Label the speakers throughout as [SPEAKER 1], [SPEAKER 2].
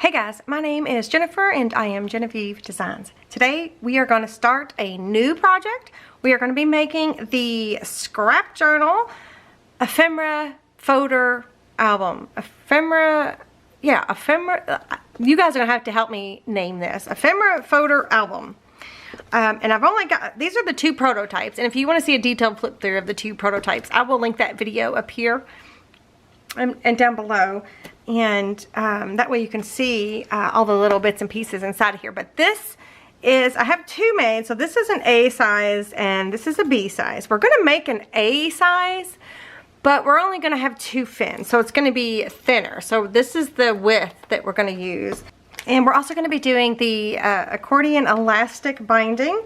[SPEAKER 1] Hey guys, my name is Jennifer and I am Jenofeve Designs. Today we are going to start a new project. We are going to be making the scrap journal Ephemera Holder Album. Ephemera, you guys are going to have to help me name this. Ephemera Holder Album. And I've only got, these are the two prototypes, and if you want to see a detailed flip through of the two prototypes, I will link that video up here and down below. And that way you can see all the little bits and pieces inside of here. But this is, I have two made. So this is an A size and this is a B size. We're going to make an A size, but we're only going to have two fins. So it's going to be thinner. So this is the width that we're going to use. And we're also going to be doing the accordion elastic binding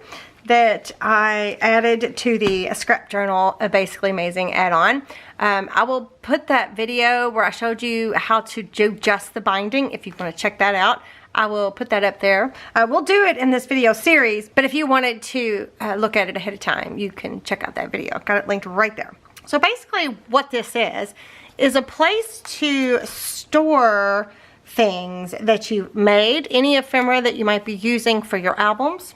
[SPEAKER 1] that I added to the scrap journal, a Basically Amazing add-on. I will put that video where I showed you how to do just the binding. If you want to check that out, I will put that up there. We'll do it in this video series, but if you wanted to look at it ahead of time, you can check out that video. I've got it linked right there. So basically what this is a place to store things that you've made, any ephemera that you might be using for your albums,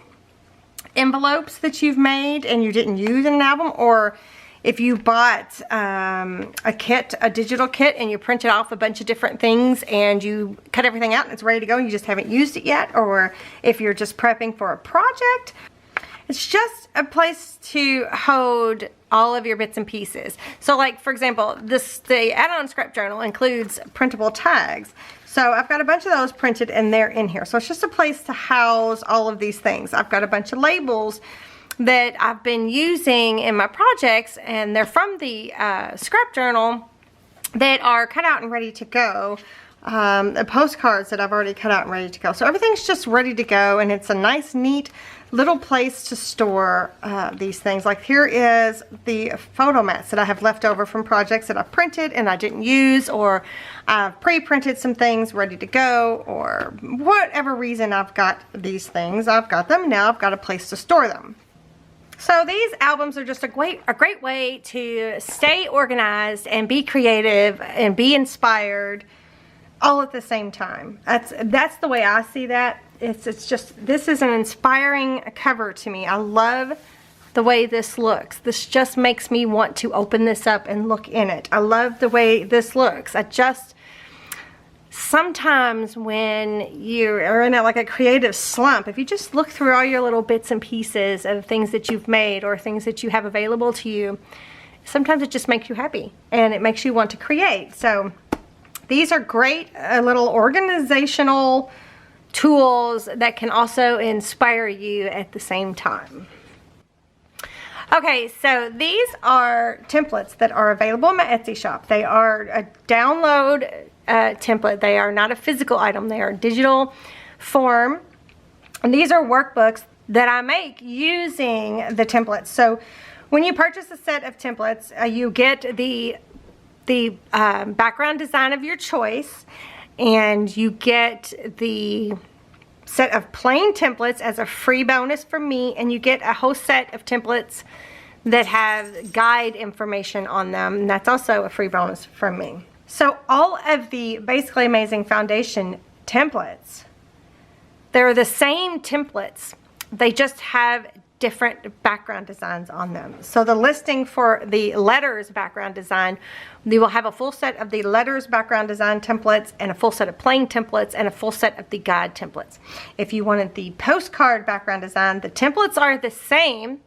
[SPEAKER 1] envelopes that you've made and you didn't use in an album, or if you bought a digital kit and you printed off a bunch of different things and you cut everything out and it's ready to go and you just haven't used it yet, or if you're just prepping for a project. It's just a place to hold all of your bits and pieces. So like, for example, the add-on scrap journal includes printable tags. So I've got a bunch of those printed and they're in here. So it's just a place to house all of these things. I've got a bunch of labels that I've been using in my projects, and they're from the scrap journal that are cut out and ready to go. The postcards that I've already cut out and ready to go. So everything's just ready to go, and it's a nice, neat little place to store these things. Like here is the photo mats that I have left over from projects that I printed and I didn't use, or I've pre-printed some things ready to go, or whatever reason I've got these things. I've got them, now I've got a place to store them. So these albums are just a great way to stay organized and be creative and be inspired all at the same time. That's the way I see that. It's just, this is an inspiring cover to me. I love the way this looks. This just makes me want to open this up and look in it. I love the way this looks. Sometimes when you're in like a creative slump, if you just look through all your little bits and pieces of things that you've made or things that you have available to you, sometimes it just makes you happy and it makes you want to create. So these are great little organizational tools that can also inspire you at the same time. Okay, so these are templates that are available in my Etsy shop. They are a download template. They are not a physical item. They are digital form. And these are workbooks that I make using the templates. So when you purchase a set of templates, you get the background design of your choice, and you get the set of plain templates as a free bonus from me, and you get a whole set of templates that have guide information on them, and that's also a free bonus from me. So all of the Basically Amazing Foundation templates, they're the same templates, they just have different background designs on them. So the listing for the letters background design, we will have a full set of the letters background design templates and a full set of plain templates and a full set of the guide templates. If you wanted the postcard background design, the templates are the same.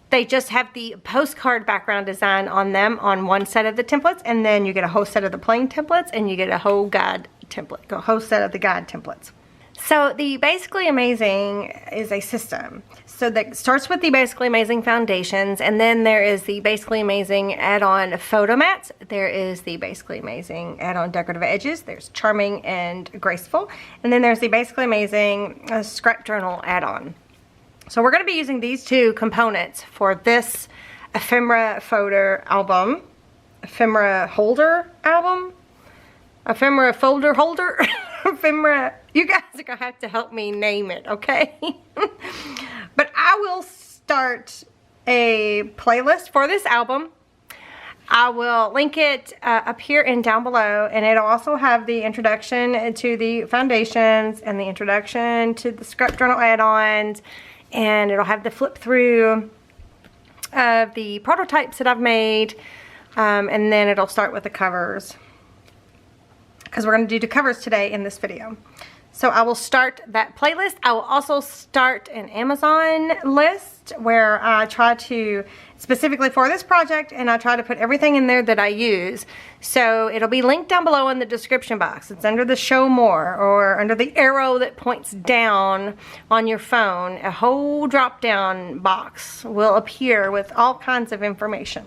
[SPEAKER 1] They just have the postcard background design on them on one set of the templates, and then you get a whole set of the plain templates and you get a whole guide template, a whole set of the guide templates. So the Basically Amazing is a system. So that starts with the Basically Amazing foundations, and then there is the Basically Amazing add-on photo mats. There is the Basically Amazing add-on decorative edges. There's charming and graceful. And then there's the Basically Amazing scrap journal add-on. So we're going to be using these two components for this Ephemera Holder Album. Ephemera Holder Album? Ephemera Folder Holder? Ephemera, you guys are going to have to help me name it, okay? But I will start a playlist for this album I will link it up here and down below, and it'll also have the introduction to the foundations and the introduction to the scrap journal add-ons, and it'll have the flip through of the prototypes that I've made, and then it'll start with the covers, because we're going to do the covers today in this video. So I will start that playlist. I will also start an Amazon list where I try to, specifically for this project, and I try to put everything in there that I use. So it'll be linked down below in the description box. It's under the show more, or under the arrow that points down on your phone. A whole drop down box will appear with all kinds of information.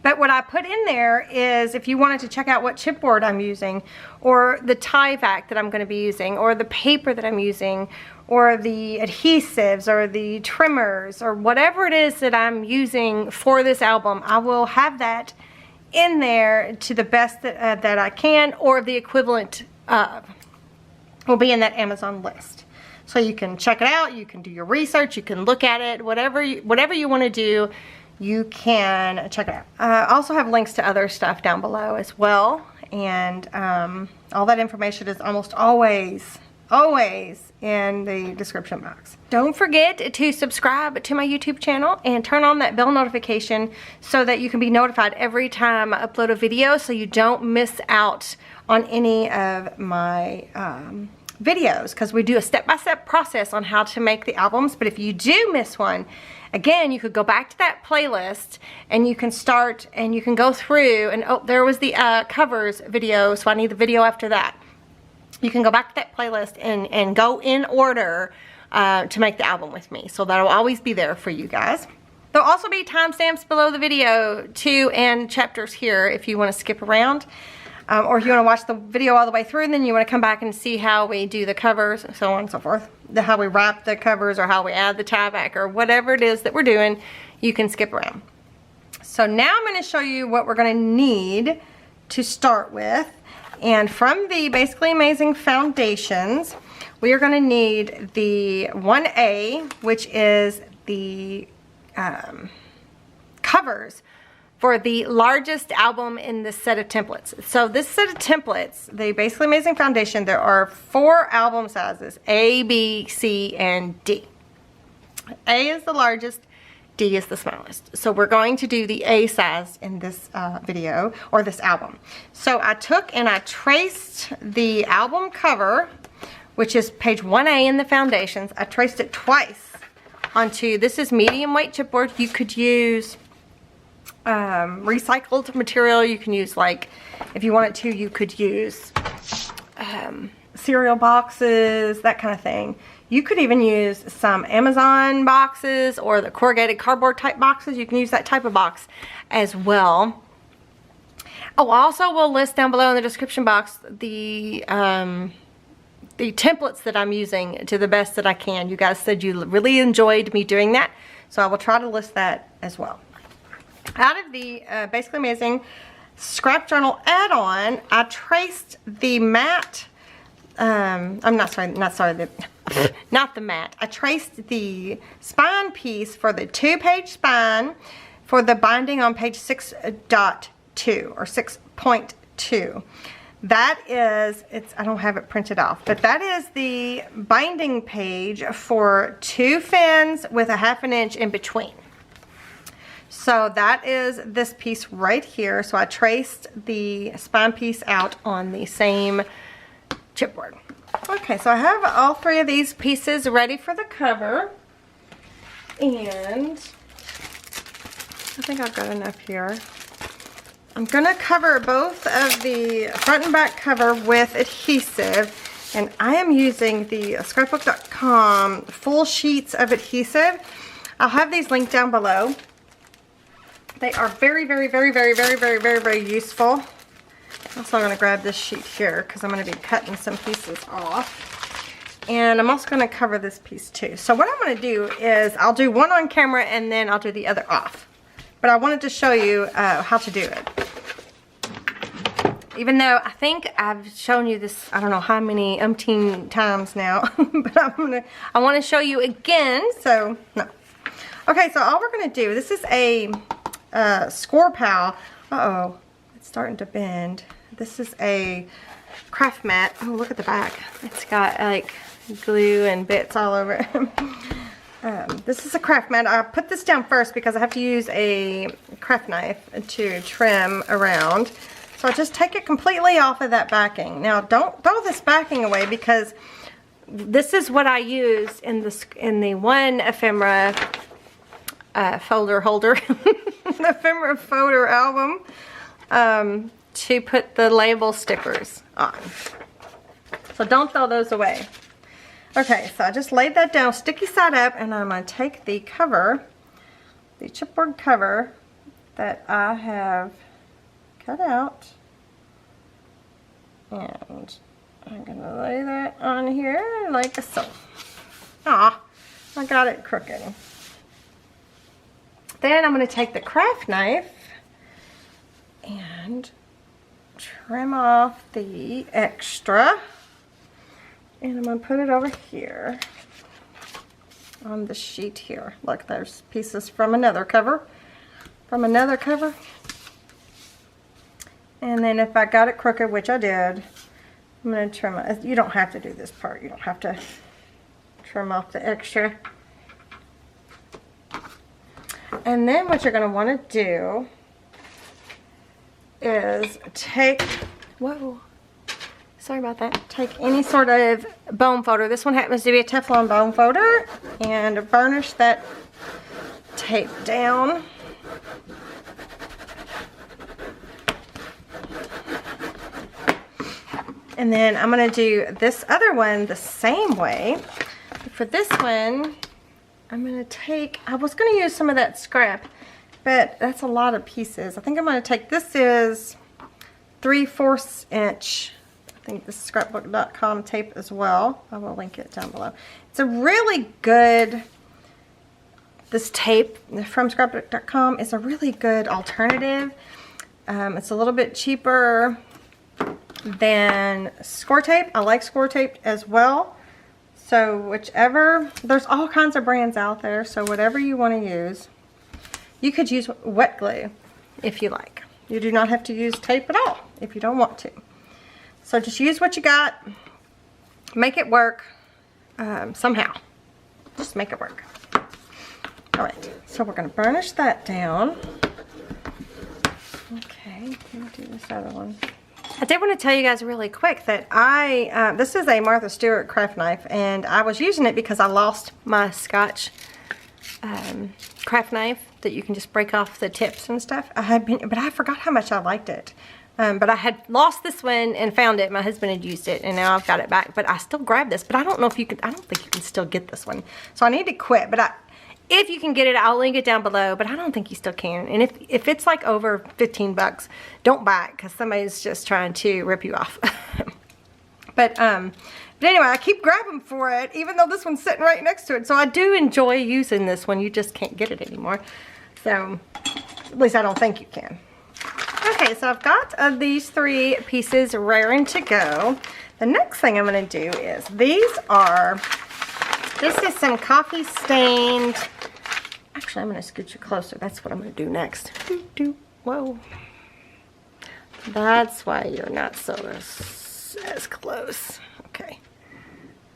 [SPEAKER 1] But what I put in there is if you wanted to check out what chipboard I'm using, or the Tyvek that I'm going to be using, or the paper that I'm using, or the adhesives, or the trimmers, or whatever it is that I'm using for this album, I will have that in there to the best that I can, or the equivalent will be in that Amazon list. So you can check it out, you can do your research, you can look at it, whatever you want to do. You can check it out. I also have links to other stuff down below as well, and all that information is almost always in the description box. Don't forget to subscribe to my YouTube channel and turn on that bell notification so that you can be notified every time I upload a video, so you don't miss out on any of my videos, because we do a step-by-step process on how to make the albums. But if you do miss one, again, you could go back to that playlist and you can start and you can go through, and oh, there was the covers video, so I need the video after that. You can go back to that playlist and go in order to make the album with me. So that'll always be there for you guys. There'll also be timestamps below the video too, and chapters here if you want to skip around. Or if you want to watch the video all the way through, and then you want to come back and see how we do the covers, so on and so forth. How we wrap the covers, or how we add the Tyvek, or whatever it is that we're doing, you can skip around. So now I'm going to show you what we're going to need to start with. And from the Basically Amazing foundations, we are going to need the 1A, which is the covers for the largest album in this set of templates. So this set of templates, the Basically Amazing Foundation, there are 4 album sizes, A, B, C, and D. A is the largest, D is the smallest. So we're going to do the A size in this video, or this album. So I took and I traced the album cover, which is page 1A in the foundations. I traced it twice onto, this is medium weight chipboard. You could use recycled material. You can use, like, if you wanted to, you could use cereal boxes, that kind of thing. You could even use some Amazon boxes, or the corrugated cardboard type boxes. You can use that type of box as well. Oh, also we'll list down below in the description box the templates that I'm using to the best that I can. You guys said you really enjoyed me doing that, so I will try to list that as well. Out of the Basically Amazing Scrap Journal add-on, I traced the matte, not the matte. I traced the spine piece for the 2-page spine for the binding on page 6.2 or 6.2. That is, I don't have it printed off, but that is the binding page for 2 fins with a 1/2 inch in between. So that is this piece right here. So I traced the spine piece out on the same chipboard. Okay, so I have all 3 of these pieces ready for the cover. And I think I've got enough here. I'm going to cover both of the front and back cover with adhesive. And I am using the scrapbook.com full sheets of adhesive. I'll have these linked down below. They are very, very, very, very, very, very, very, very useful. Also, I'm going to grab this sheet here because I'm going to be cutting some pieces off. And I'm also going to cover this piece too. So what I'm going to do is I'll do one on camera and then I'll do the other off. But I wanted to show you how to do it. Even though I think I've shown you this, I don't know how many umpteen times now. But I want to show you again. So, no. Okay, so all we're going to do, this is a Score Pal. Uh-oh, it's starting to bend. This is a craft mat. Oh, look at the back. It's got like glue and bits all over it. This is a craft mat. I put this down first because I have to use a craft knife to trim around. So I just take it completely off of that backing. Now don't throw this backing away because this is what I used in the one ephemera folder holder, ephemera folder album, to put the label stickers on. So don't throw those away. Okay, so I just laid that down sticky side up, and I'm going to take the cover, the chipboard cover that I have cut out, and I'm going to lay that on here like so. Ah, I got it crooked. Then I'm going to take the craft knife and trim off the extra, and I'm going to put it over here on the sheet here. Look, there's pieces from another cover. And then if I got it crooked, which I did, I'm going to trim it. You don't have to do this part. You don't have to trim off the extra. And then what you're going to want to do is take, whoa, sorry about that, take any sort of bone folder. This one happens to be a Teflon bone folder, and burnish that tape down. And then I'm going to do this other one the same way. For this one, I'm going to take, I was going to use some of that scrap, but that's a lot of pieces. I think I'm going to take, this is 3/4 inch, I think this is scrapbook.com tape as well. I will link it down below. It's a really good, this tape from scrapbook.com is a really good alternative. It's a little bit cheaper than score tape. I like score tape as well. So whichever, there's all kinds of brands out there, so whatever you want to use. You could use wet glue if you like. You do not have to use tape at all if you don't want to. So just use what you got, make it work somehow. Just make it work. All right, so we're going to burnish that down. Okay, let me do this other one. I did want to tell you guys really quick that this is a Martha Stewart craft knife, and I was using it because I lost my Scotch craft knife that you can just break off the tips and stuff. But I forgot how much I liked it. But I had lost this one and found it. My husband had used it, and now I've got it back. But I still grabbed this, but I don't know if you can, I don't think you can still get this one. So I need to quit, but if you can get it, I'll link it down below, but I don't think you still can. And if it's like over 15 bucks, don't buy it because somebody's just trying to rip you off. But anyway, I keep grabbing for it, even though this one's sitting right next to it. So I do enjoy using this one. You just can't get it anymore. So, at least I don't think you can. Okay, so I've got these 3 pieces raring to go. The next thing I'm going to do is, this is some coffee stained, actually I'm going to scoot you closer. That's what I'm going to do next. Whoa. That's why you're not so as close. Okay.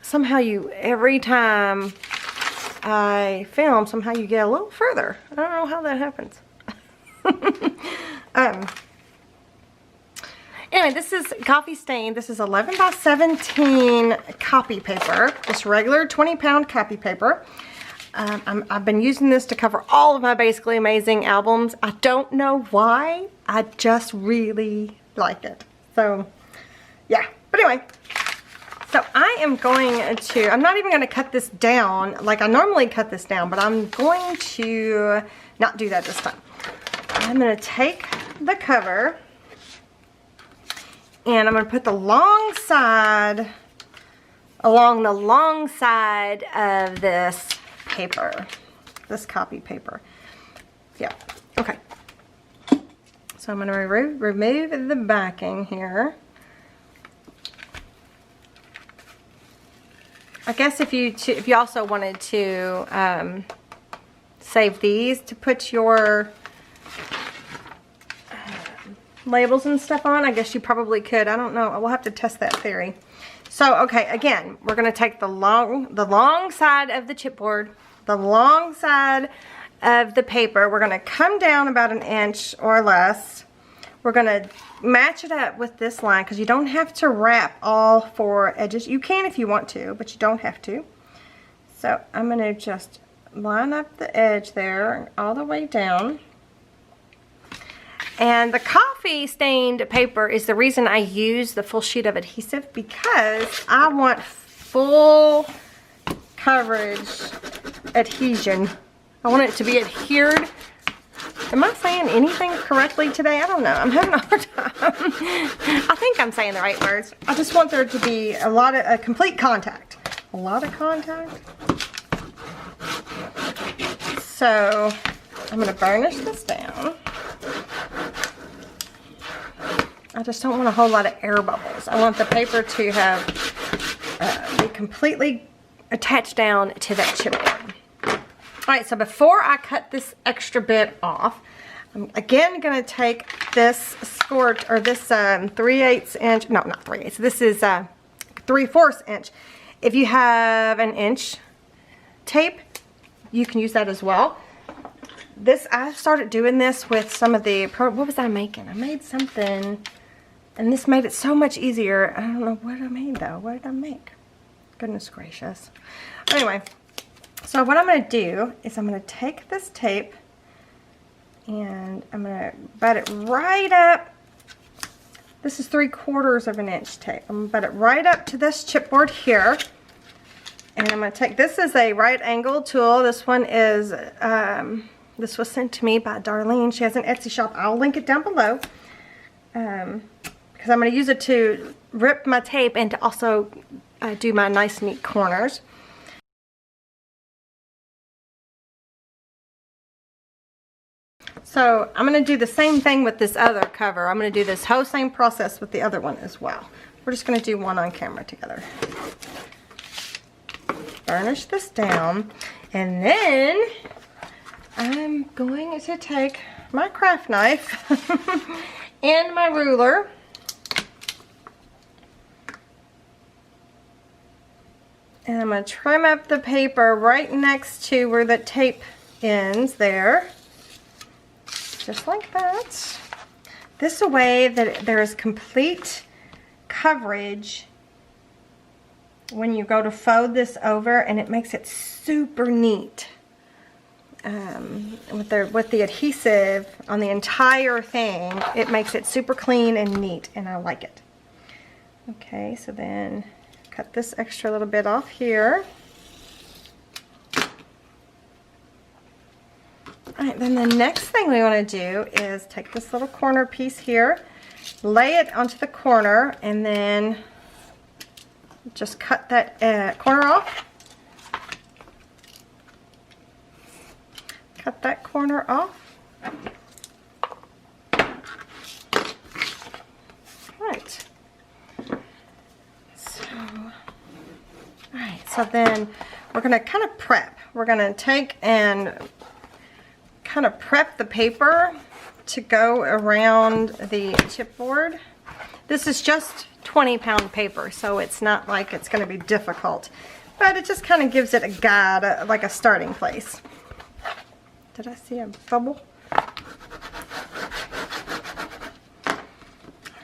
[SPEAKER 1] Somehow every time I film, somehow you get a little further. I don't know how that happens. Anyway, this is coffee stained. This is 11 by 17 copy paper. Just regular 20-pound copy paper. I've been using this to cover all of my Basically Amazing albums. I don't know why. I just really like it. So, yeah. But anyway, so I am going to, I'm not even going to cut this down like I normally cut this down, but I'm going to not do that this time. I'm going to take the cover, and I'm going to put the long side along the long side of this paper, this copy paper. Yeah, okay. So I'm going to remove the backing here. I guess if you also wanted to save these to put your labels and stuff on. I guess you probably could. I don't know. We'll have to test that theory. So, okay, again, we're going to take the long side of the chipboard, the long side of the paper. We're going to come down about 1 inch or less. We're going to match it up with this line because you don't have to wrap all 4 edges. You can if you want to, but you don't have to. So I'm going to just line up the edge there all the way down. And the coffee stained paper is the reason I use the full sheet of adhesive, because I want full coverage adhesion. I want it to be adhered. Am I saying anything correctly today? I don't know. I'm having a hard time. I think I'm saying the right words. I just want there to be a complete contact. A lot of contact. So I'm going to burnish this down. I just don't want a whole lot of air bubbles. I want the paper to have be completely attached down to that chipboard. Alright, so before I cut this extra bit off, I'm again going to take this score, or this 3/8 inch, no, not 3/8, this is 3/4 inch. If you have 1 inch tape, you can use that as well. I started doing this with some of the, what was I making? I made something, and this made it so much easier. I don't know what I made though. What did I make? Goodness gracious. Anyway, so what I'm going to do is I'm going to take this tape and I'm going to butt it right up. This is 3/4 inch tape. I'm going to butt it right up to this chipboard here. And I'm going to take, this is a right angle tool. This one is, this was sent to me by Darlene. She has an Etsy shop. I'll link it down below. Because I'm going to use it to rip my tape and to also do my nice neat corners. So I'm going to do the same thing with this other cover. I'm going to do this whole same process with the other one as well. We're just going to do one on camera together. Burnish this down, and then I'm going to take my craft knife and my ruler, and I'm going to trim up the paper right next to where the tape ends there, just like that. This way that there is complete coverage when you go to fold this over, and it makes it super neat with the adhesive on the entire thing. It makes it super clean and neat, and I like it. Okay, so then cut this extra little bit off here. Alright, then the next thing we want to do is take this little corner piece here, lay it onto the corner, and then just cut that corner off. Cut that corner off. Right. So then we're going to kind of prep. We're going to take and kind of prep the paper to go around the chipboard. This is just 20-pound paper, so it's not like it's going to be difficult, but it just kind of gives it a guide, like a starting place. Did I see a bubble?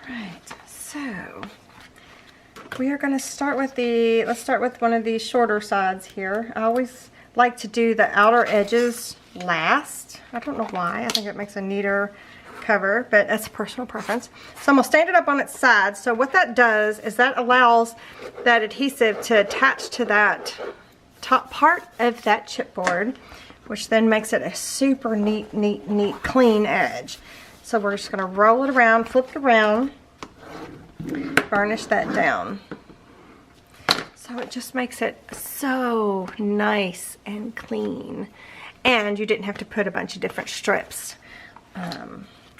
[SPEAKER 1] Alright, so we are going to start with let's start with one of these shorter sides here. I always like to do the outer edges last. I don't know why. I think it makes a neater cover, but that's a personal preference. So I'm going to stand it up on its side. So what that does is that allows that adhesive to attach to that top part of that chipboard, which then makes it a super neat, clean edge. So we're just going to roll it around, flip it around, burnish that down. So it just makes it so nice and clean. And you didn't have to put a bunch of different strips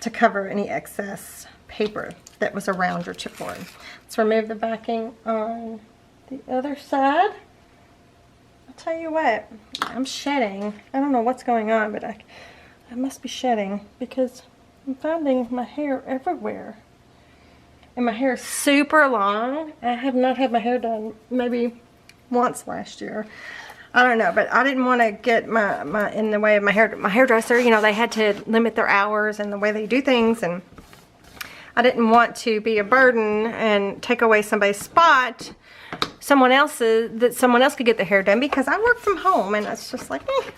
[SPEAKER 1] to cover any excess paper that was around your chipboard. Let's remove the backing on the other side. I'll tell you what, I'm shedding. I don't know what's going on, but I must be shedding because I'm finding my hair everywhere. And my hair is super long. I have not had my hair done maybe once last year. I don't know, but I didn't want to get my in the way of my hairdresser. You know, they had to limit their hours and the way they do things, and I didn't want to be a burden and take away somebody's spot, someone else could get their hair done, because I work from home, and it's just like, eh.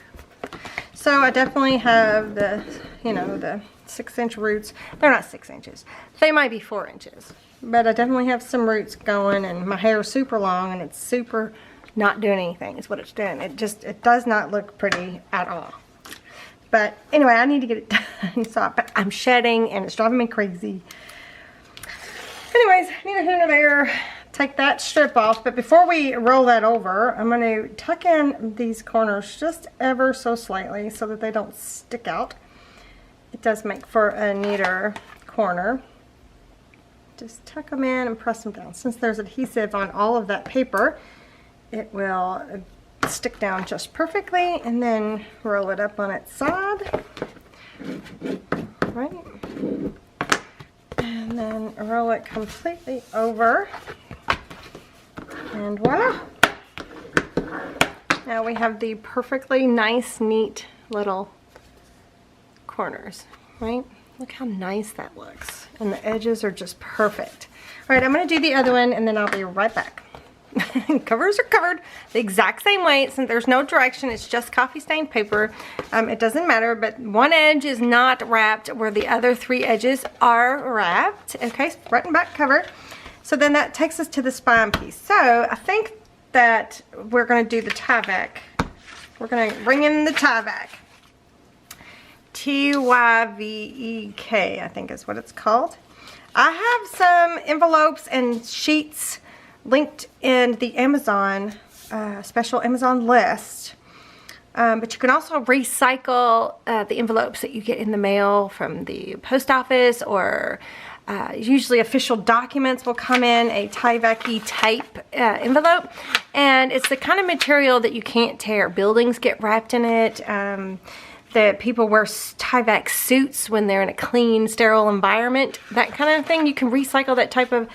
[SPEAKER 1] So I definitely have the, you know, the 6-inch roots. They're not 6 inches. They might be 4 inches, but I definitely have some roots going, and my hair is super long, and it's super not doing anything is what it's doing. It does not look pretty at all. But anyway, I need to get it done. So I'm shedding, and it's driving me crazy. Anyways, neither here nor there. Take that strip off, but before we roll that over, I'm going to tuck in these corners just ever so slightly so that they don't stick out. It does make for a neater corner. Just tuck them in and press them down. Since there's adhesive on all of that paper, it will stick down just perfectly, and then roll it up on its side. Right. And then roll it completely over. And voila! Now we have the perfectly nice, neat little corners, right? Look how nice that looks. And the edges are just perfect. All right, I'm going to do the other one, and then I'll be right back. Covers are covered the exact same way, since there's no direction. It's just coffee stained paper. It doesn't matter, but one edge is not wrapped where the other 3 edges are wrapped. Okay, front and back covered. So then that takes us to the spine piece. So I think that we're going to do the Tyvek. We're going to bring in the Tyvek. Tyvek, I think is what it's called. I have some envelopes and sheets linked in the Amazon, special Amazon list. But you can also recycle the envelopes that you get in the mail from the post office, or usually official documents will come in a Tyvek type envelope. And it's the kind of material that you can't tear. Buildings get wrapped in it. That people wear Tyvek suits when they're in a clean, sterile environment. That kind of thing. You can recycle that type of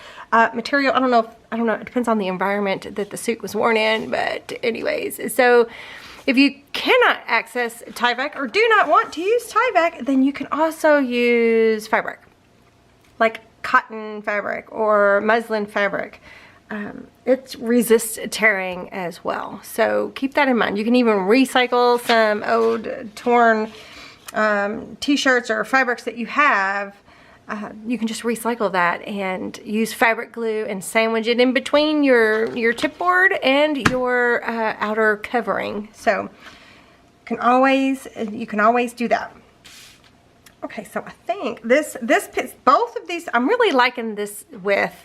[SPEAKER 1] material. I don't know. It depends on the environment that the suit was worn in. But anyways, so if you cannot access Tyvek or do not want to use Tyvek, then you can also use fabric, like cotton fabric or muslin fabric. It resists tearing as well, so keep that in mind. You can even recycle some old torn t-shirts or fabrics that you have. You can just recycle that and use fabric glue and sandwich it in between your chipboard and your outer covering. So you can always do that. Okay, so I think this both of these, I'm really liking this width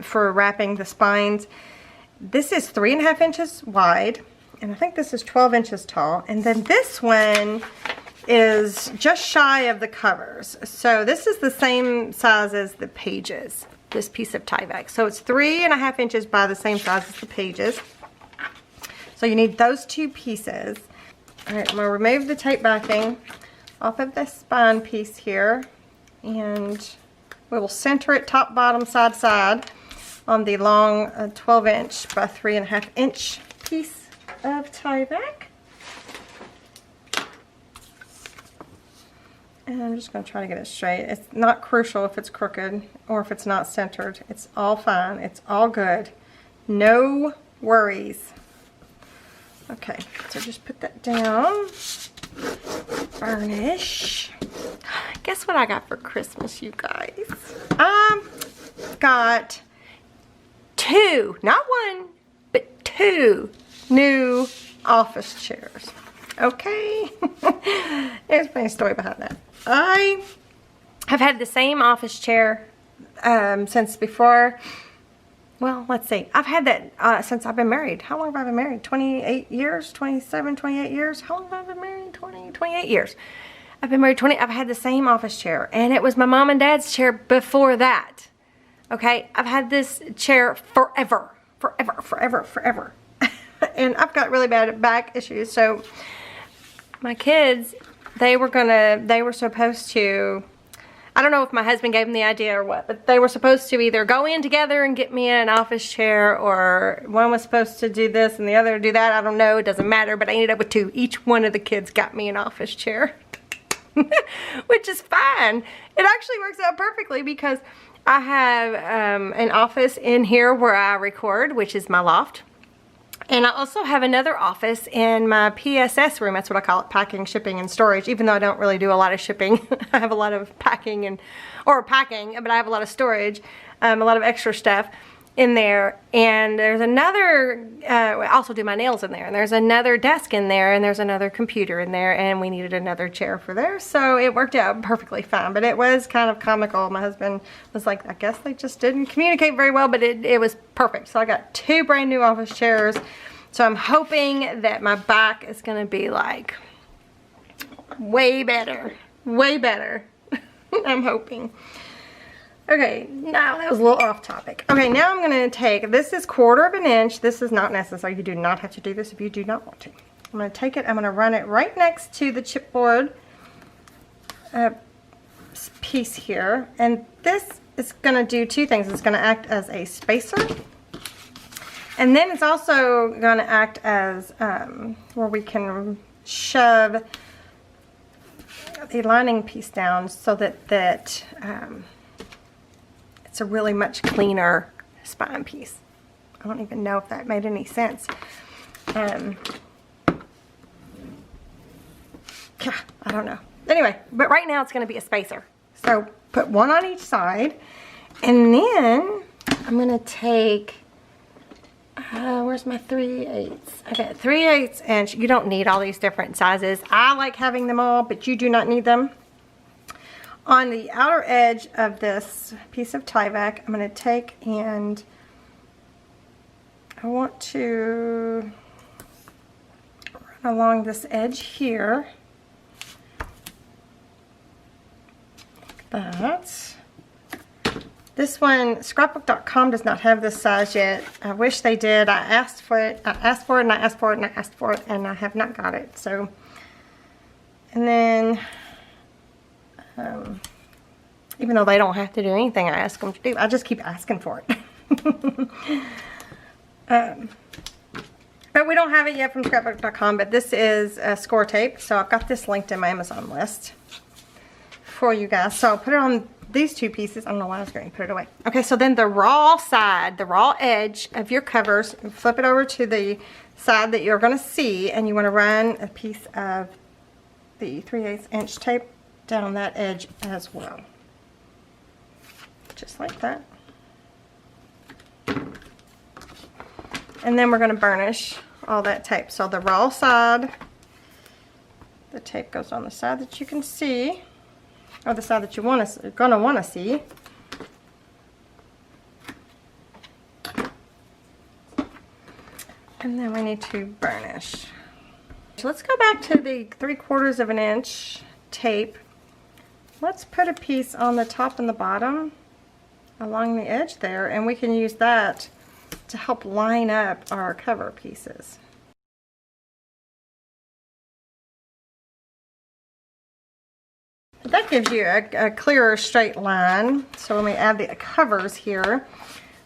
[SPEAKER 1] for wrapping the spines. This is 3.5 inches wide, and I think this is 12 inches tall. And then this one is just shy of the covers. So this is the same size as the pages, this piece of Tyvek. So it's 3.5 inches by the same size as the pages. So you need those 2 pieces. All right, I'm gonna remove the tape backing off of the spine piece here, and we will center it top, bottom, side, side on the long 12-inch by 3.5-inch piece of Tyvek. And I'm just going to try to get it straight. It's not crucial if it's crooked or if it's not centered. It's all fine. It's all good. No worries. Okay, so just put that down. Burnish. Guess what I got for Christmas, you guys? Got 2, not 1, but 2 new office chairs. Okay. There's a funny story behind that. I have had the same office chair since before. Well, let's see. I've had that since I've been married. How long have I been married? 28 years? 27, 28 years? How long have I been married? 28 years. I've been married 20. I've had the same office chair. And it was my mom and dad's chair before that. Okay? I've had this chair forever. Forever. And I've got really bad back issues. So my kids, they were supposed to I don't know if my husband gave them the idea or what, but they were supposed to either go in together and get me an office chair, or one was supposed to do this and the other do that. I don't know, it doesn't matter, but I ended up with two. Each one of the kids got me an office chair, which is fine. It actually works out perfectly because I have an office in here where I record, which is my loft. And I also have another office in my PSS room. That's what I call it, packing, shipping, and storage. Even though I don't really do a lot of shipping, I have a lot of packing, but I have a lot of storage, a lot of extra stuff in there. And there's another, I also do my nails in there. And there's another desk in there, and there's another computer in there, and we needed another chair for there. So it worked out perfectly fine. But it was kind of comical. My husband was like, I guess they just didn't communicate very well, but it was perfect. So I got two brand new office chairs. So I'm hoping that my back is going to be like way better. Way better. I'm hoping. Okay, now that was a little off topic. Okay, now I'm going to take, this is 1/4 of an inch. This is not necessary. You do not have to do this if you do not want to. I'm going to take it, I'm going to run it right next to the chipboard piece here. And this is going to do two things. It's going to act as a spacer. And then it's also going to act as where we can shove the lining piece down so that it's a really much cleaner spine piece. I don't even know if that made any sense. I don't know. Anyway, but right now it's going to be a spacer. So put one on each side, and then I'm going to take, where's my 3/8? Okay, 3/8 inch. You don't need all these different sizes. I like having them all, but you do not need them. On the outer edge of this piece of Tyvek, I'm going to take and I want to run along this edge here. Like that. This one, scrapbook.com does not have this size yet. I wish they did. I asked for it, and I asked for it, and I have not got it. So, and then, even though they don't have to do anything I ask them to do, I just keep asking for it. But we don't have it yet from scrapbook.com, but this is score tape. So I've got this linked in my Amazon list for you guys. So I'll put it on these two pieces. I don't know why I was going to put it away. Okay, so then the raw side, the raw edge of your covers, flip it over to the side that you're going to see, and you want to run a piece of the 3/8 inch tape down that edge as well. Just like that. And then we're going to burnish all that tape. So the raw side, the tape goes on the side that you can see, or the side that you're going to want to see. And then we need to burnish. So let's go back to the 3/4 of an inch tape. Let's put a piece on the top and the bottom along the edge there, and we can use that to help line up our cover pieces. That gives you a clearer straight line. So when we add the covers here,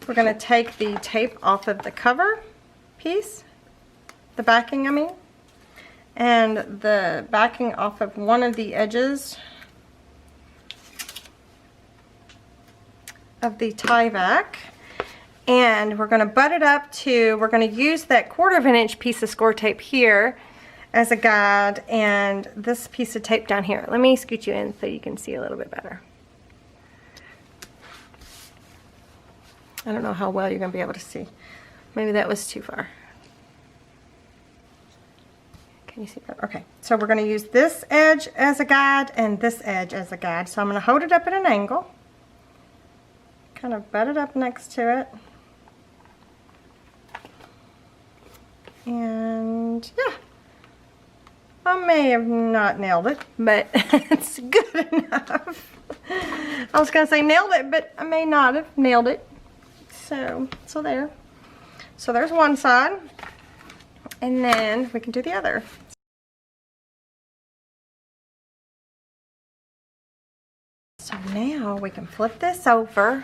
[SPEAKER 1] we're going to take the tape off of the cover piece, the backing I mean, and the backing off of one of the edges of the Tyvek, and we're going to butt it up to, we're going to use that 1/4 of an inch piece of score tape here as a guide, and this piece of tape down here. Let me scoot you in so you can see a little bit better. I don't know how well you're going to be able to see. Maybe that was too far. Can you see that? Okay, so we're going to use this edge as a guide and this edge as a guide. So I'm going to hold it up at an angle, kind of butt it up next to it, and yeah, I may have not nailed it, but it's good enough. I was going to say nailed it, but I may not have nailed it. So there. So there's one side, and then we can do the other. So now we can flip this over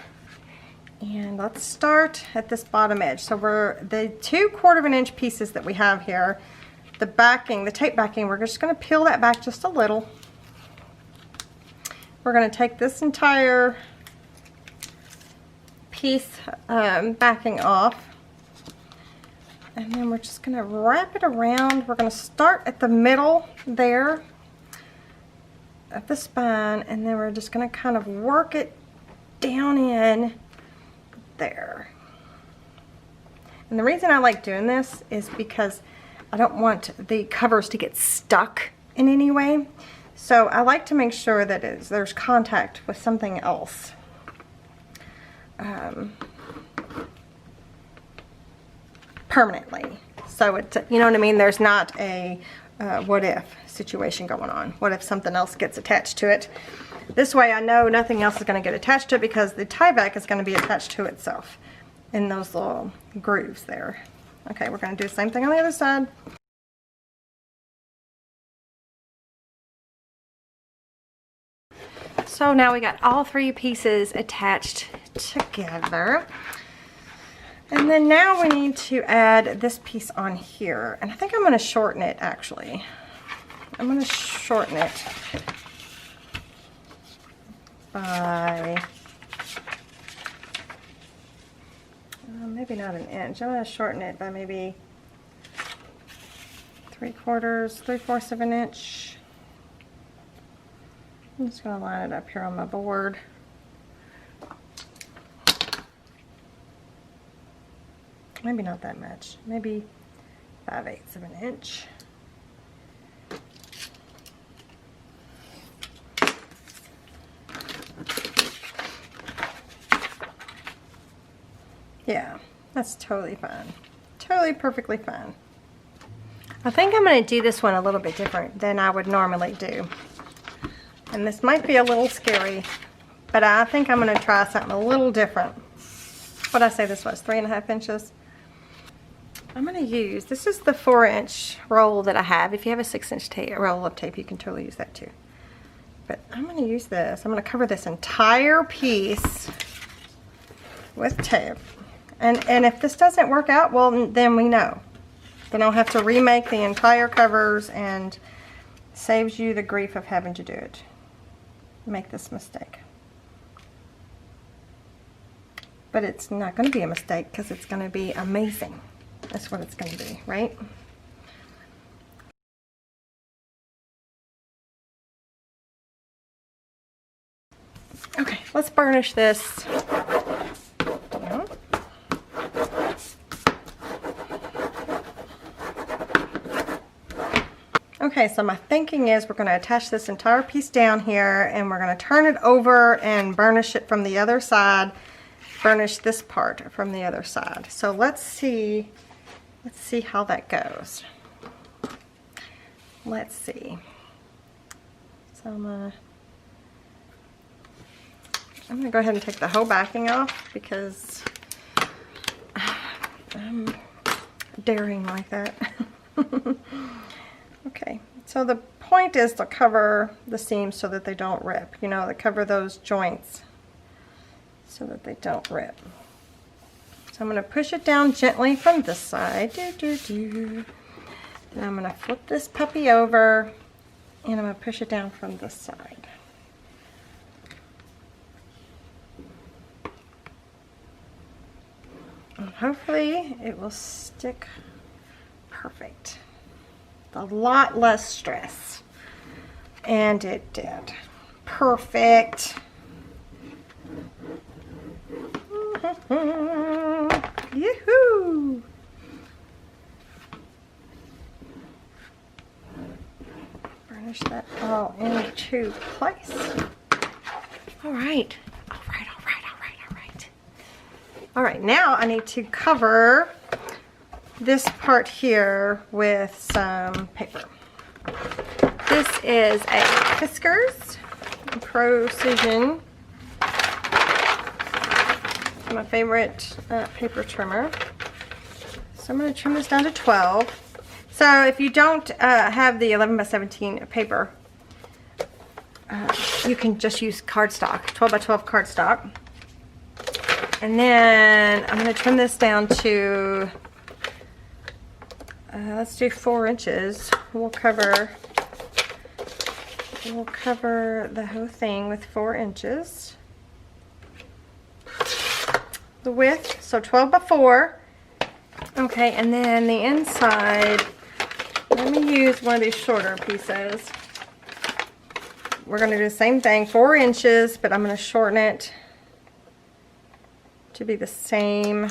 [SPEAKER 1] and let's start at this bottom edge. So we're the 2/4 inch pieces that we have here, the backing, the tape backing, we're just going to peel that back just a little. We're going to take this entire piece backing off, and then we're just going to wrap it around. We're going to start at the middle there of the spine, and then we're just going to kind of work it down in there. And the reason I like doing this is because I don't want the covers to get stuck in any way. So I like to make sure that there's contact with something else. Permanently. So it's, you know what I mean? There's not a what if situation going on. What if something else gets attached to it? This way I know nothing else is going to get attached to it because the Tyvek is going to be attached to itself in those little grooves there. Okay, we're going to do the same thing on the other side. So now we got all 3 pieces attached together. And then now we need to add this piece on here. And I think I'm going to shorten it actually. I'm going to shorten it by maybe not an inch. I'm going to shorten it by maybe 3/4 of an inch. I'm just going to line it up here on my board. Maybe not that much. Maybe 5/8 of an inch. Yeah, that's totally fine. Totally perfectly fine. I think I'm going to do this one a little bit different than I would normally do. And this might be a little scary, but I think I'm going to try something a little different. What did I say this was? 3.5 inches? I'm going to use, this is the 4-inch roll that I have. If you have a 6-inch roll of tape, you can totally use that too. But I'm going to use this. I'm going to cover this entire piece with tape. And if this doesn't work out, well, then we know. Then I'll have to remake the entire covers, and saves you the grief of having to do it. Make this mistake. But it's not going to be a mistake because it's going to be amazing. That's what it's going to be, right? Okay, let's burnish this. Okay, so my thinking is we're going to attach this entire piece down here, and we're going to turn it over and burnish it from the other side. Burnish this part from the other side. So let's see how that goes. Let's see. So I'm gonna go ahead and take the whole backing off because I'm daring like that. Okay, so the point is to cover the seams so that they don't rip, you know, to cover those joints so that they don't rip. So I'm going to push it down gently from this side. Then I'm going to flip this puppy over, and I'm going to push it down from this side. And hopefully it will stick perfect. A lot less stress. And it did. Perfect. Yoo-hoo! Burnish that all into place. All right. All right, now I need to cover this part here with some paper. This is a Fiskars Precision, my favorite paper trimmer. So I'm going to trim this down to 12. So if you don't have the 11 by 17 paper, you can just use cardstock, 12 by 12 cardstock. And then I'm going to trim this down to, let's do 4 inches. We'll cover the whole thing with 4 inches. The width, so 12 by 4. Okay, and then the inside, let me use one of these shorter pieces. We're going to do the same thing, 4 inches, but I'm going to shorten it to be the same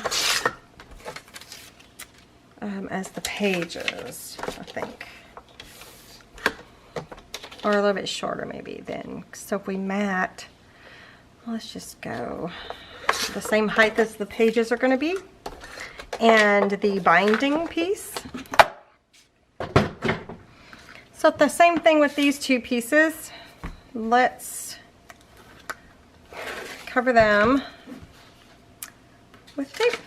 [SPEAKER 1] as the pages, I think. Or a little bit shorter maybe then. So if we mat, let's just go the same height as the pages are going to be. And the binding piece. So the same thing with these 2 pieces. Let's cover them with tape.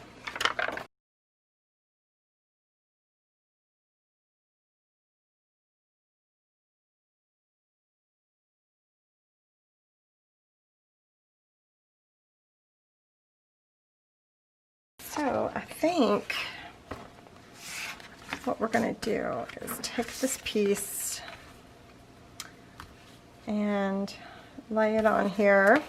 [SPEAKER 1] So I think what we're going to do is take this piece and lay it on here.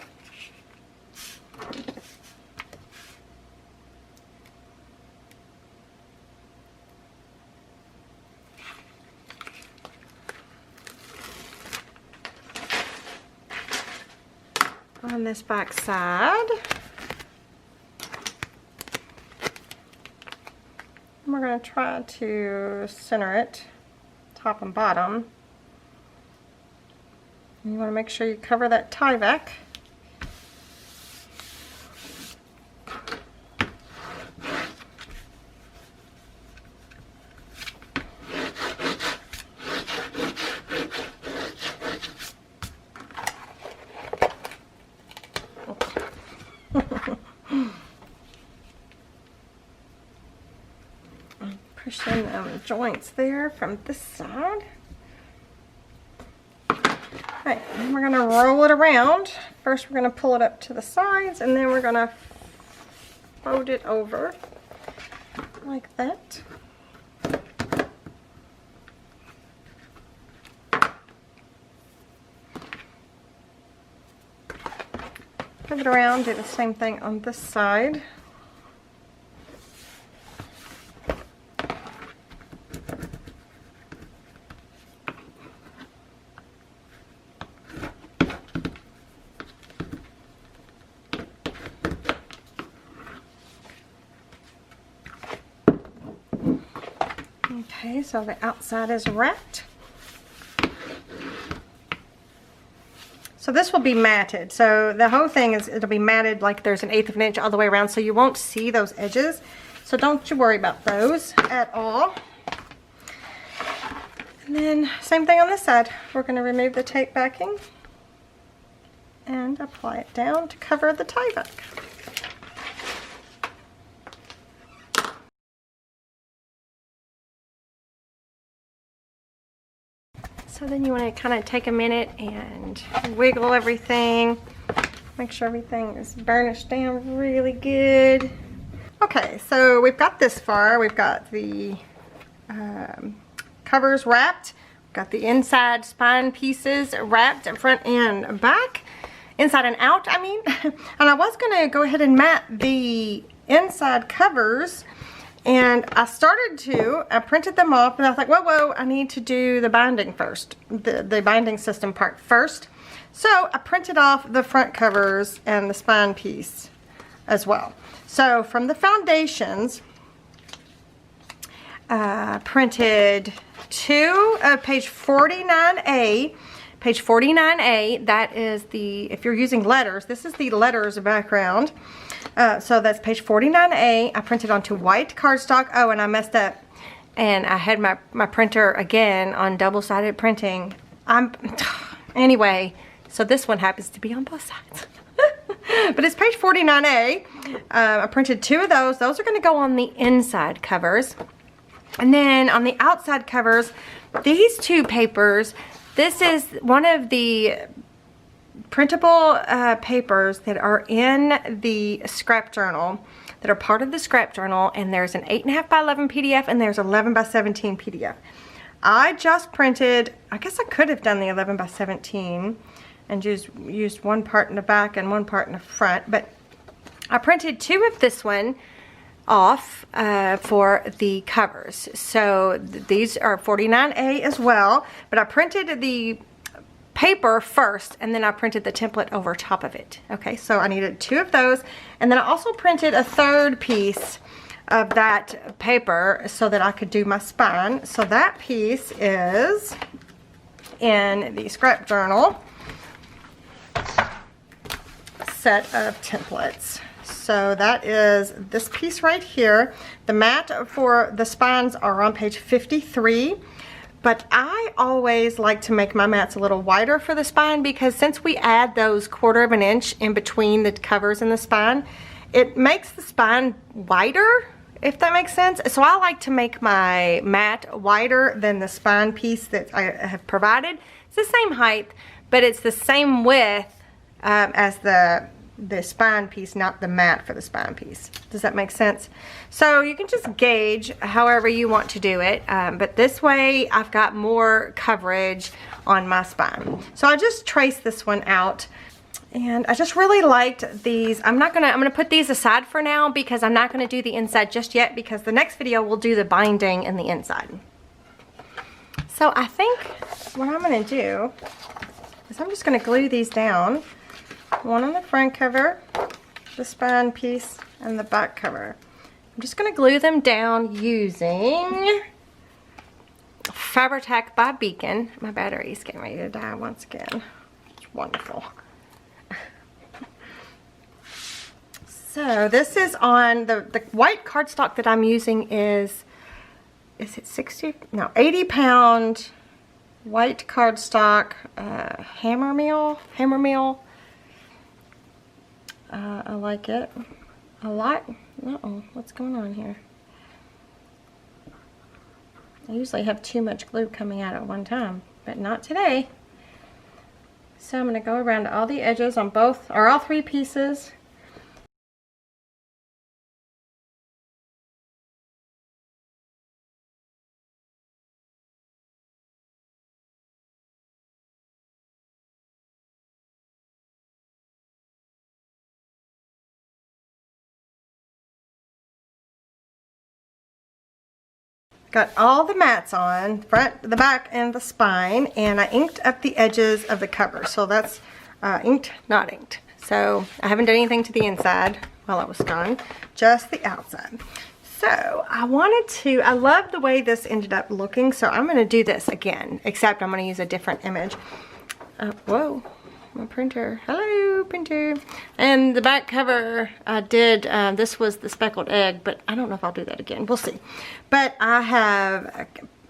[SPEAKER 1] On this back side. We're going to try to center it, top and bottom. And you want to make sure you cover that Tyvek. Push in the joints there from this side. Alright, and we're going to roll it around. First we're going to pull it up to the sides, and then we're going to fold it over like that. Flip it around, do the same thing on this side. Okay, so the outside is wrapped. So this will be matted. So the whole thing is, it'll be matted like there's 1/8 of an inch all the way around, so you won't see those edges. So don't you worry about those at all. And then same thing on this side. We're going to remove the tape backing and apply it down to cover the Tyvek. So then you want to kind of take a minute and wiggle everything. Make sure everything is burnished down really good. Okay, so we've got this far. We've got the covers wrapped. We've got the inside spine pieces wrapped in front and back. Inside and out, I mean. And I was going to go ahead and mat the inside covers. And I printed them off, and I was like, whoa, I need to do the binding first, the binding system part first. So I printed off the front covers and the spine piece as well. So from the foundations, printed 2 of page 49A. Page 49A, that is the, if you're using letters, this is the letters background. So that's page 49A. I printed onto white cardstock. Oh, and I messed up. And I had my printer again on double-sided printing. Anyway, so this one happens to be on both sides. But it's page 49A. I printed 2 of those. Those are going to go on the inside covers. And then on the outside covers, these 2 papers, this is one of the printable papers that are in the scrap journal, that are part of the scrap journal, and there's an 8.5 by 11 PDF and there's 11 by 17 PDF. I just printed, I guess I could have done the 11 by 17 and used one part in the back and one part in the front, but I printed 2 of this one off for the covers. So these are 49A as well, but I printed the paper first and then I printed the template over top of it. Okay, so I needed 2 of those, and then I also printed a 3rd piece of that paper so that I could do my spine. So that piece is in the scrap journal set of templates. So that is this piece right here. The mat for the spines are on page 53, but I always like to make my mats a little wider for the spine, because since we add those 1/4 of an inch in between the covers and the spine, it makes the spine wider, if that makes sense. So I like to make my mat wider than the spine piece that I have provided. It's the same height, but it's the same width as the spine piece, not the mat for the spine piece. Does that make sense? So you can just gauge however you want to do it, but this way I've got more coverage on my spine. So I just traced this one out, and I just really liked these. I'm gonna put these aside for now because I'm not gonna do the inside just yet, because the next video we'll do the binding and the inside. So I think what I'm gonna do is I'm just gonna glue these down. One on the front cover, the spine piece, and the back cover. I'm just going to glue them down using Fabri-Tac by Beacon. My battery's getting ready to die once again. It's wonderful. So this is on the white cardstock that I'm using is it 60? No, 80 pound white cardstock, hammer meal. I like it a lot. Uh-oh, what's going on here? I usually have too much glue coming out at one time, but not today. So I'm going to go around all the edges on both, or all 3 pieces. Got all the mats on, front, the back, and the spine, and I inked up the edges of the cover. So that's inked, not inked. So I haven't done anything to the inside while I was gone, just the outside. So I love the way this ended up looking, so I'm gonna do this again, except I'm gonna use a different image. Whoa, my printer, hello printer. And the back cover I did, this was the speckled egg, but I don't know if I'll do that again, we'll see. But I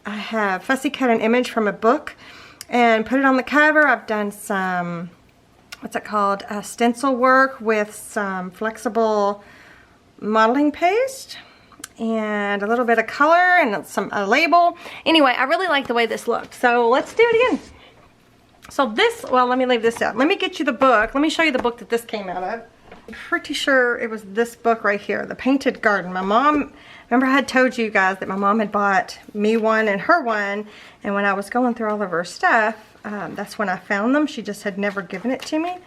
[SPEAKER 1] have fussy cut an image from a book and put it on the cover. I've done some, what's it called, stencil work with some flexible modeling paste and a little bit of color and a label. Anyway, I really like the way this looked, so let's do it again. So this, well, let me leave this out. Let me get you the book. Let me show you the book that this came out of. I'm pretty sure it was this book right here, The Painted Garden. My mom, remember I had told you guys that my mom had bought me one and her one, and when I was going through all of her stuff, that's when I found them. She just had never given it to me.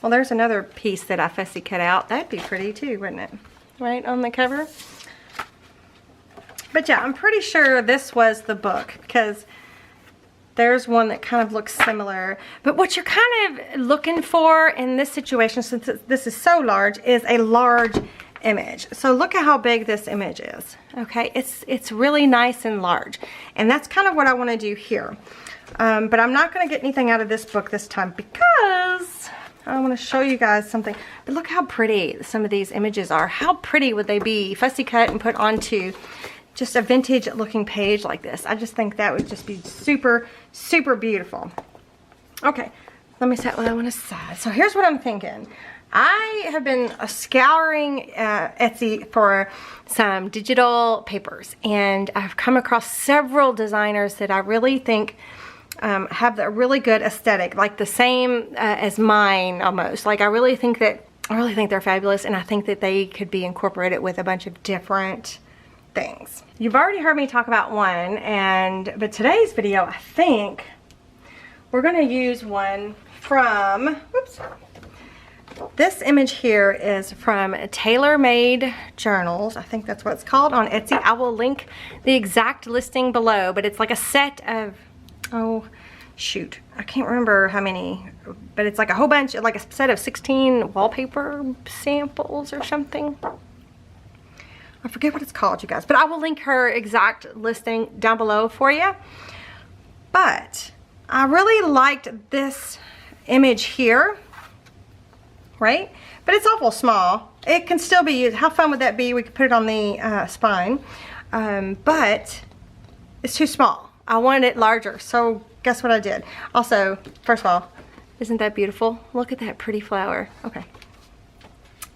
[SPEAKER 1] Well, there's another piece that I fussy cut out. That'd be pretty too, wouldn't it? Right on the cover. But yeah, I'm pretty sure this was the book, because there's one that kind of looks similar. But what you're kind of looking for in this situation, since this is so large, is a large image. So look at how big this image is. Okay, it's really nice and large. And that's kind of what I want to do here. But I'm not going to get anything out of this book this time, because I want to show you guys something. But look how pretty some of these images are. How pretty would they be fussy cut and put onto just a vintage looking page like this? I just think that would just be super, super beautiful. Okay, let me set what I want to aside. So here's what I'm thinking. I have been scouring Etsy for some digital papers, and I've come across several designers that I really think have a really good aesthetic, like the same as mine almost. Like I really think they're fabulous, and I think that they could be incorporated with a bunch of different things. You've already heard me talk about one, but today's video, I think we're gonna use one from, whoops. This image here is from Tailor Made Journals. I think that's what it's called on Etsy. I will link the exact listing below, but it's like a set of, oh shoot, I can't remember how many, but it's like a whole bunch, like a set of 16 wallpaper samples or something. I forget what it's called, you guys, but I will link her exact listing down below for you. But I really liked this image here, right? But it's awful small. It can still be used. How fun would that be? We could put it on the spine, but it's too small. I wanted it larger, so guess what I did? Also, first of all, isn't that beautiful? Look at that pretty flower. Okay,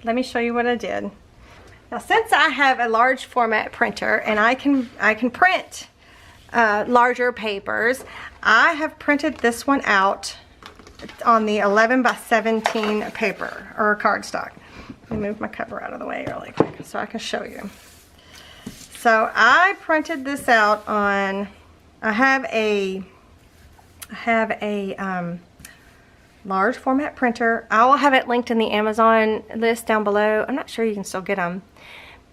[SPEAKER 1] let me show you what I did. Now, since I have a large format printer and I can print larger papers, I have printed this one out on the 11 by 17 paper or cardstock. Let me move my cover out of the way really quick so I can show you. So I printed this out on, I have a large format printer. I will have it linked in the Amazon list down below. I'm not sure you can still get them,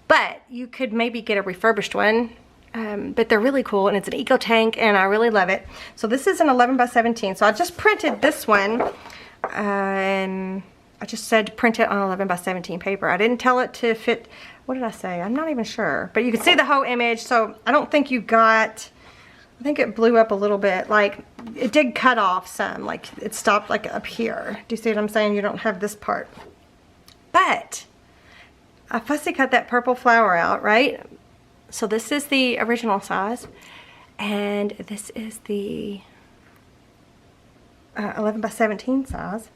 [SPEAKER 1] but you could maybe get a refurbished one. But they're really cool, and it's an eco tank, and I really love it. So this is an 11 by 17. So I just printed this one, and I just said print it on 11 by 17 paper. I didn't tell it to fit. What did I say? I'm not even sure. But you can see the whole image. So I don't think you got. I think it blew up a little bit. Like it did cut off some. Like it stopped like up here. Do you see what I'm saying? You don't have this part. But I fussy cut that purple flower out, right? So this is the original size, and this is the 11 by 17 size.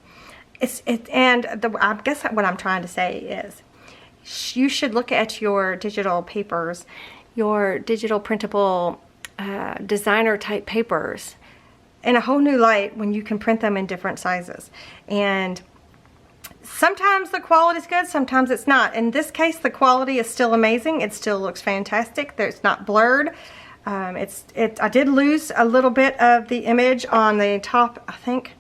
[SPEAKER 1] I guess what I'm trying to say is, you should look at your digital papers, your digital printable designer type papers, in a whole new light when you can print them in different sizes. And sometimes the quality is good, sometimes it's not. In this case, the quality is still amazing. It still looks fantastic. It's not blurred. I did lose a little bit of the image on the top, I think.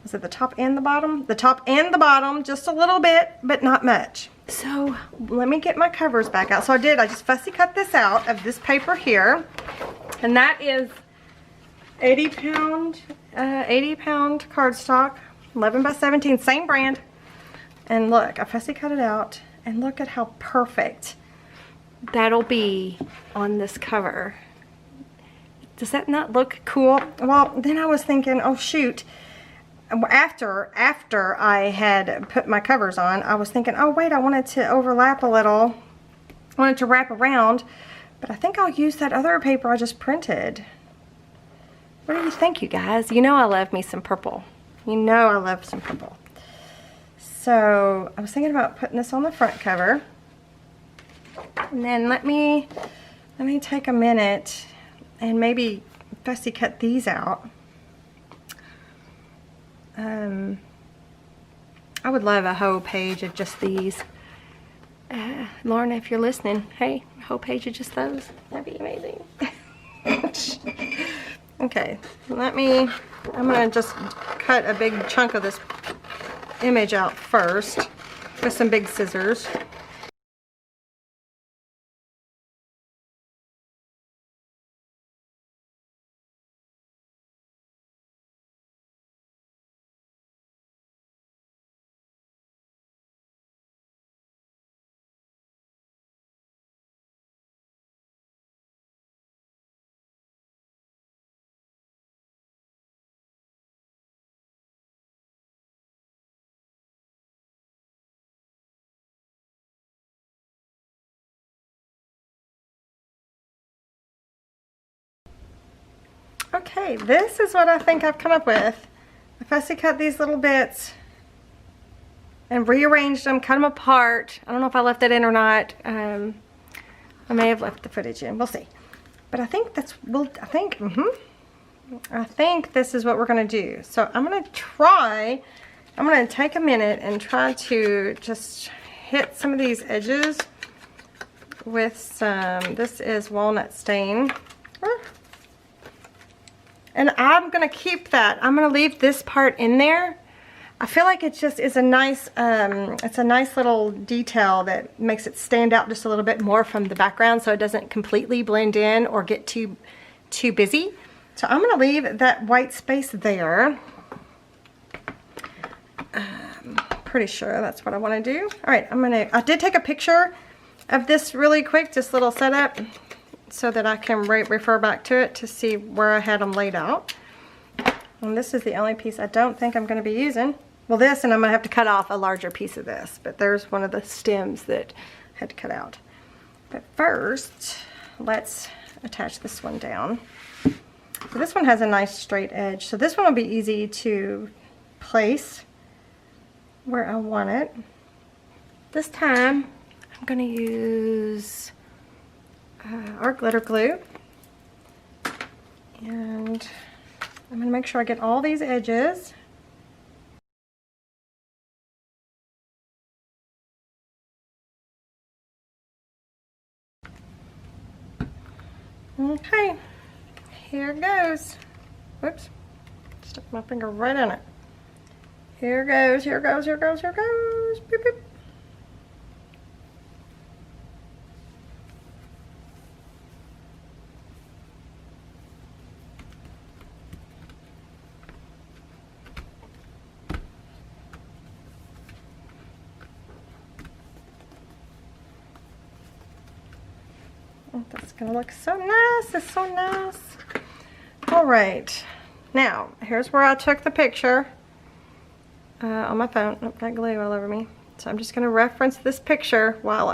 [SPEAKER 1] Was it the top and the bottom? The top and the bottom, just a little bit, but not much. So let me get my covers back out. So I just fussy cut this out of this paper here. And that is 80 pound cardstock, 11 by 17, same brand. And look, I fussy cut it out, and look at how perfect that'll be on this cover. Does that not look cool? Well, then I was thinking, oh shoot, after I had put my covers on, I was thinking, oh wait, I wanted to overlap a little. I wanted to wrap around, but I think I'll use that other paper I just printed. What do you think, you guys? You know I love me some purple. You know I love some purple. So I was thinking about putting this on the front cover, and then let me take a minute and maybe fussy cut these out. I would love a whole page of just these. Lorna, if you're listening, hey, a whole page of just those. That'd be amazing. Okay, I'm gonna just cut a big chunk of this image out first with some big scissors. Okay, this is what I think I've come up with. I fussy cut these little bits and rearranged them, cut them apart. I don't know if I left that in or not. I may have left the footage in. We'll see. But I think that's, I think this is what we're gonna do. So I'm gonna take a minute and try to just hit some of these edges with some, this is walnut stain. And I'm gonna keep that. I'm gonna leave this part in there. I feel like it just is a nice, it's a nice little detail that makes it stand out just a little bit more from the background so it doesn't completely blend in or get too busy. So I'm gonna leave that white space there. Pretty sure that's what I wanna do. All right, I did take a picture of this really quick, this little setup, so that I can refer back to it to see where I had them laid out. And this is the only piece I don't think I'm gonna be using. Well, this, and I'm gonna have to cut off a larger piece of this, but there's one of the stems that I had to cut out. But first, let's attach this one down. So this one has a nice straight edge, so this one will be easy to place where I want it. This time, I'm gonna use our glitter glue, and I'm gonna make sure I get all these edges. Okay, here goes. Whoops, stuck my finger right in it. Here goes, here goes, here goes, here goes. Beep, beep. Oh, that's gonna look so nice. It's so nice. All right, now here's where I took the picture on my phone. Oh, got glue all over me. So I'm just gonna reference this picture while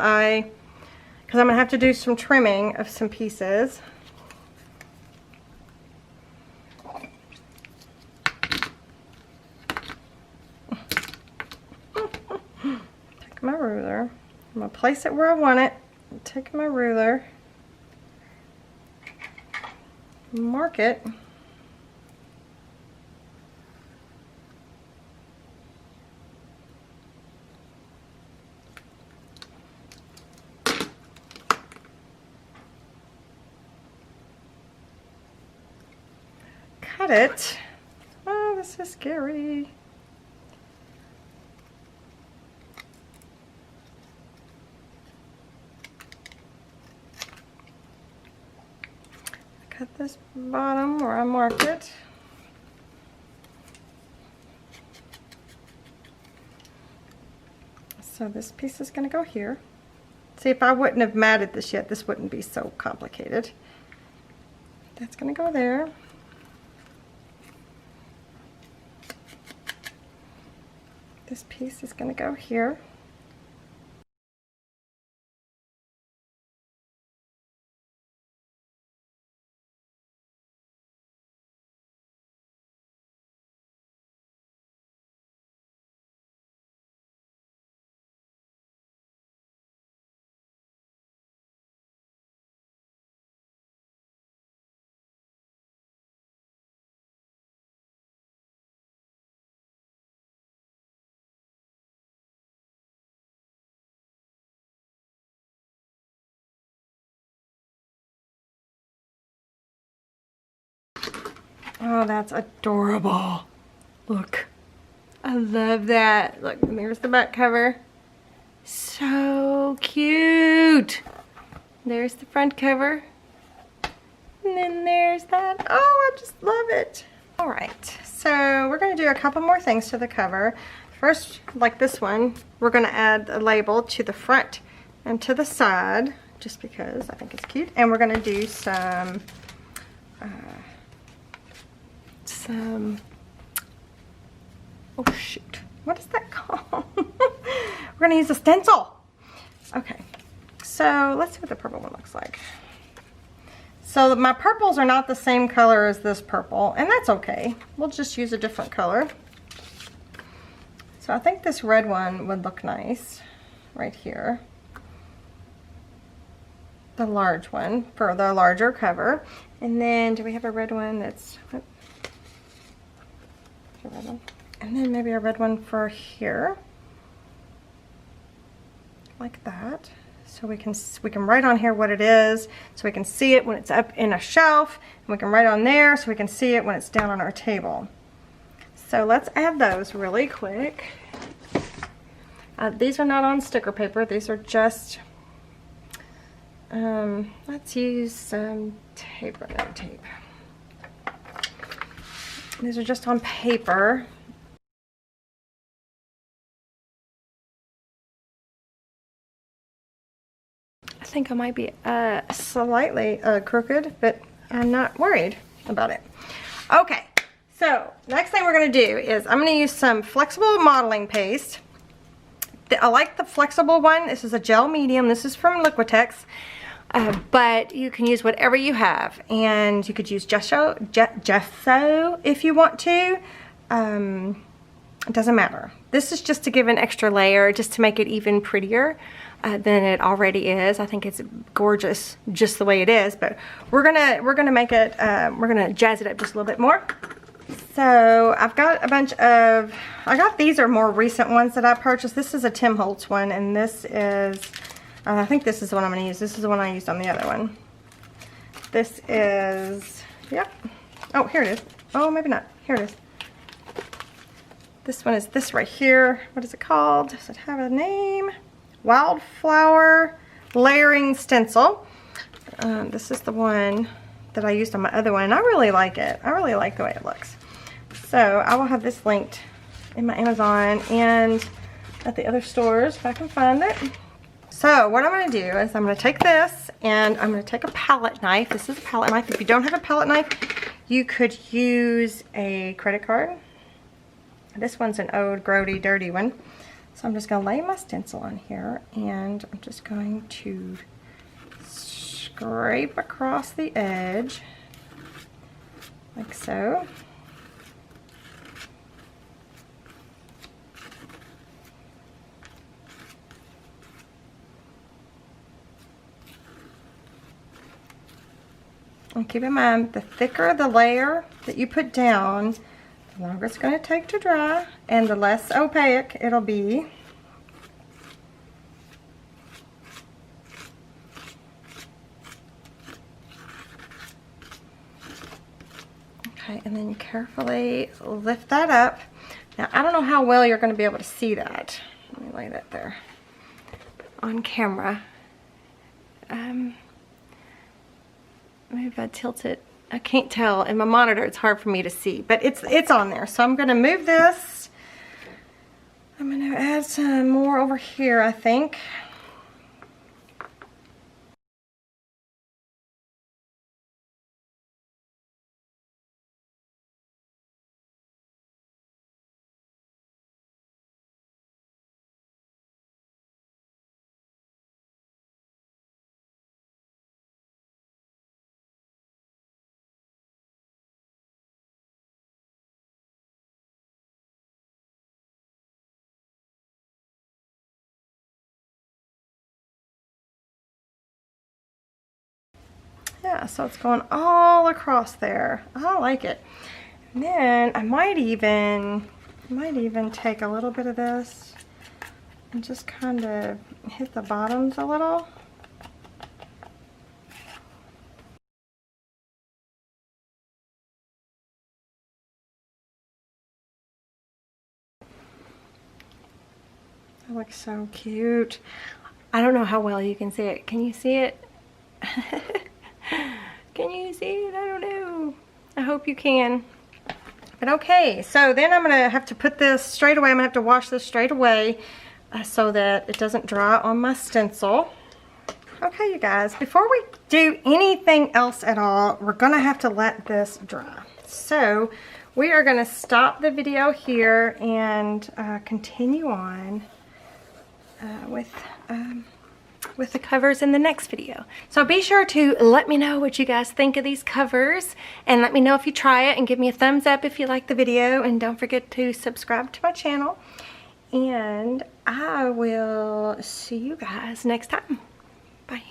[SPEAKER 1] because I'm gonna have to do some trimming of some pieces. Take my ruler. I'm gonna place it where I want it. Take my ruler. Mark it. Cut it. Oh, this is scary. Cut this bottom where I marked it. So this piece is going to go here. See, if I wouldn't have matted this yet, this wouldn't be so complicated. That's going to go there. This piece is going to go here. Oh, that's adorable. Look, I love that. Look, there's the back cover. So cute. There's the front cover. And then there's that. Oh, I just love it. All right, so we're gonna do a couple more things to the cover. First, like this one, we're gonna add a label to the front and to the side, just because I think it's cute. And we're gonna do some oh shoot, what is that called? We're gonna use a stencil. Okay, so let's see what the purple one looks like. So my purples are not the same color as this purple, and that's okay. We'll just use a different color. So I think this red one would look nice right here. The large one for the larger cover. And then do we have a red one that's, oh, a red one. And then maybe a red one for here. Like that. So we can write on here what it is, so we can see it when it's up in a shelf, and we can write on there so we can see it when it's down on our table. So let's add those really quick. These are not on sticker paper, these are just, let's use some tape, no tape. These are just on paper. I think I might be slightly crooked, but I'm not worried about it. Okay, so next thing we're going to do is I'm going to use some flexible modeling paste. I like the flexible one. This is a gel medium. This is from Liquitex, but you can use whatever you have, and you could use gesso if you want to. It doesn't matter. This is just to give an extra layer, just to make it even prettier than it already is. I think it's gorgeous just the way it is, but we're gonna make it, we're gonna jazz it up just a little bit more. So I've got a bunch of, these are more recent ones that I purchased. This is a Tim Holtz one, and this is, I think this is the one I'm gonna use. This is the one I used on the other one. This is, yep. Oh, here it is. Oh, maybe not. Here it is. This one is this right here. What is it called? Does it have a name? Wildflower Layering Stencil. This is the one that I used on my other one, and I really like it. I really like the way it looks. So I will have this linked in my Amazon and at the other stores if I can find it. So what I'm going to do is I'm going to take this, and I'm going to take a palette knife. This is a palette knife. If you don't have a palette knife, you could use a credit card. This one's an old, grody, dirty one. So I'm just going to lay my stencil on here, and I'm just going to scrape across the edge, like so. And keep in mind, the thicker the layer that you put down, the longer it's going to take to dry, and the less opaque it'll be. Okay, and then carefully lift that up. Now, I don't know how well you're going to be able to see that. Let me lay that there on camera. Maybe if I tilt it, I can't tell. In my monitor, it's hard for me to see, but it's on there. So I'm going to move this. I'm going to add some more over here, I think. Yeah, so it's going all across there. I like it. And then I might even take a little bit of this and just kind of hit the bottoms a little. That looks so cute. I don't know how well you can see it. Can you see it? Can you see it? I don't know. I hope you can. But okay, so then I'm gonna have to put this straight away. I'm gonna have to wash this straight away so that it doesn't dry on my stencil. Okay, you guys, before we do anything else at all, we're gonna have to let this dry. So we are gonna stop the video here and continue on with the covers in the next video. So be sure to let me know what you guys think of these covers, and let me know if you try it, and give me a thumbs up if you like the video, and don't forget to subscribe to my channel, and I will see you guys next time. Bye.